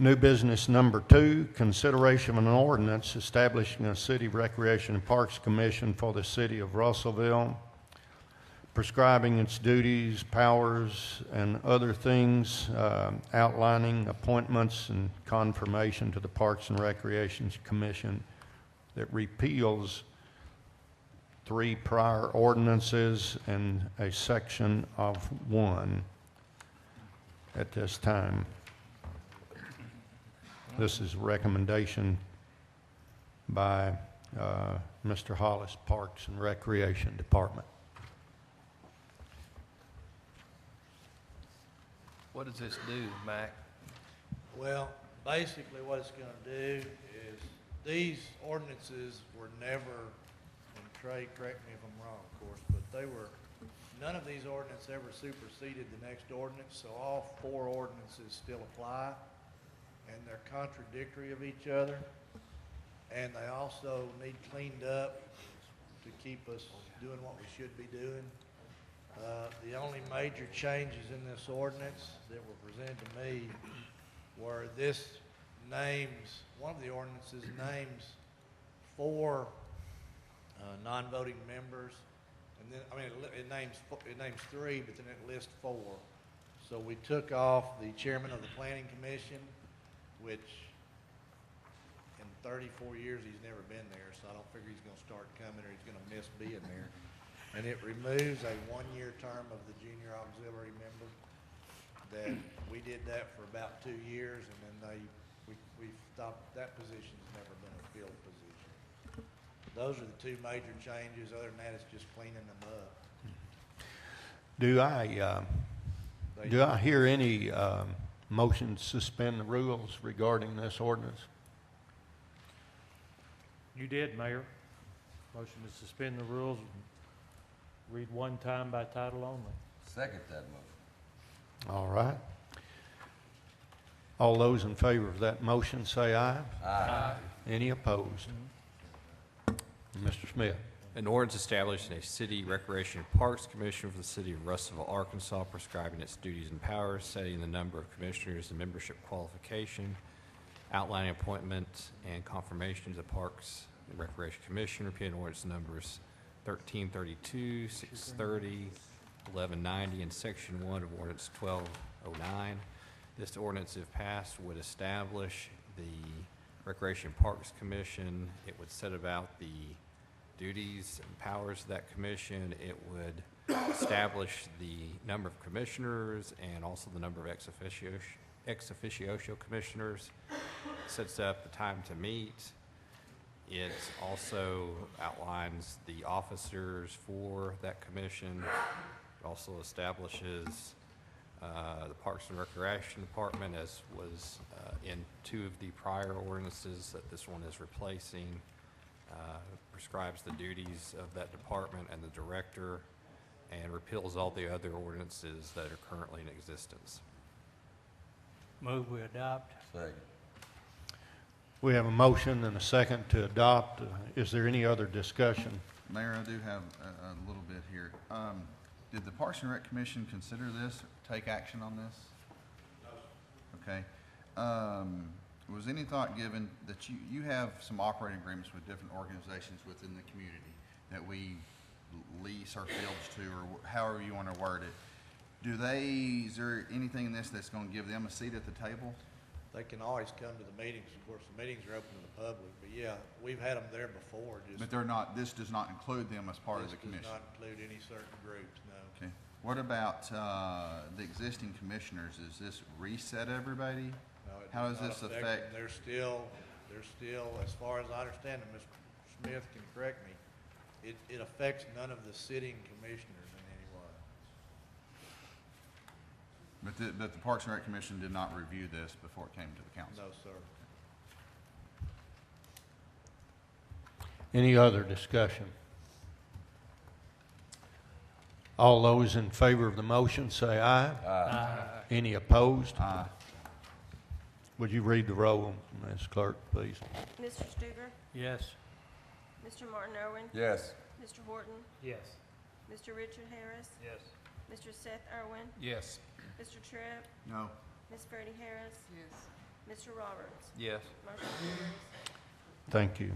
New business number 2, consideration of an ordinance establishing a city recreation and parks commission for the city of Russellville, prescribing its duties, powers, and other things, outlining appointments and confirmation to the Parks and Recreation Commission that repeals 3 prior ordinances and a section of 1 at this time. This is a recommendation by Mr. Hollis, Parks and Recreation Department. What does this do, Mac? Well, basically what it's gonna do is, these ordinances were never, and Trey, correct me if I'm wrong, of course, but none of these ordinances ever superseded the next ordinance, so all 4 ordinances still apply, and they're contradictory of each other, and they also need cleaned up to keep us doing what we should be doing. The only major changes in this ordinance that were presented to me were one of the ordinances names 4 non-voting members, and then, it names 3, but then it lists 4. So we took off the chairman of the planning commission, which in 34 years he's never been there, so I don't figure he's gonna start coming or he's gonna miss being there. And it removes a 1-year term of the junior auxiliary member. That we did that for about 2 years, and then we stopped. That position's never been a filled position. Those are the 2 major changes. Other than that, it's just cleaning them up. Do I hear any motion to suspend the rules regarding this ordinance? You did, Mayor. Motion to suspend the rules and read one time by title only. Second that motion. All right. All those in favor of that motion say aye. Aye. Any opposed? Mr. Smith. An ordinance establishing a city recreation and parks commission for the city of Russellville, Arkansas, prescribing its duties and powers, setting the number of commissioners and membership qualification, outlining appointment and confirmation to the Parks and Recreation Commission, repealing ordinance numbers 1332, 630, 1190, and Section 1 of Ordinance 1209. This ordinance, if passed, would establish the Recreation and Parks Commission. It would set about the duties and powers of that commission. It would establish the number of commissioners and also the number of ex officio commissioners. Sets up the time to meet. It also outlines the officers for that commission. It also establishes the Parks and Recreation Department, as was in 2 of the prior ordinances that this one is replacing. Prescribes the duties of that department and the director, and repeals all the other ordinances that are currently in existence. Move we adopt. Second. We have a motion and a second to adopt. Is there any other discussion? Mayor, I do have a little bit here. Did the Parks and Rec Commission consider this, take action on this? No. Okay. Was any thought given that you have some operating agreements with different organizations within the community that we lease our fields to, or however you want to word it? Is there anything in this that's going to give them a seat at the table? They can always come to the meetings. Of course, the meetings are open to the public, but yeah, we've had them there before. But they're not, this does not include them as part of the commission? This does not include any certain groups, no. Okay. What about the existing commissioners? Does this reset everybody? No, it How does does not this affect affect? them. They're still, as far as I understand it, Mr. Smith can correct me, it affects none of the sitting commissioners in any way. But the Parks and Rec Commission did not review this before it came to the council? No, sir. Any other discussion? All those in favor of the motion say aye. Aye. Any opposed? Aye. Would you read the roll, Ms. Clerk, please? Mr. Stuger, Yes. Mr. Martin Irwin, Yes. Mr. Horton, Yes. Mr. Richard Harris, Yes. Mr. Seth Irwin, Yes. Mr. Tripp, No. Ms. Freddie Harris, Yes. Mr. Roberts. Yes. Motion carries. Thank you.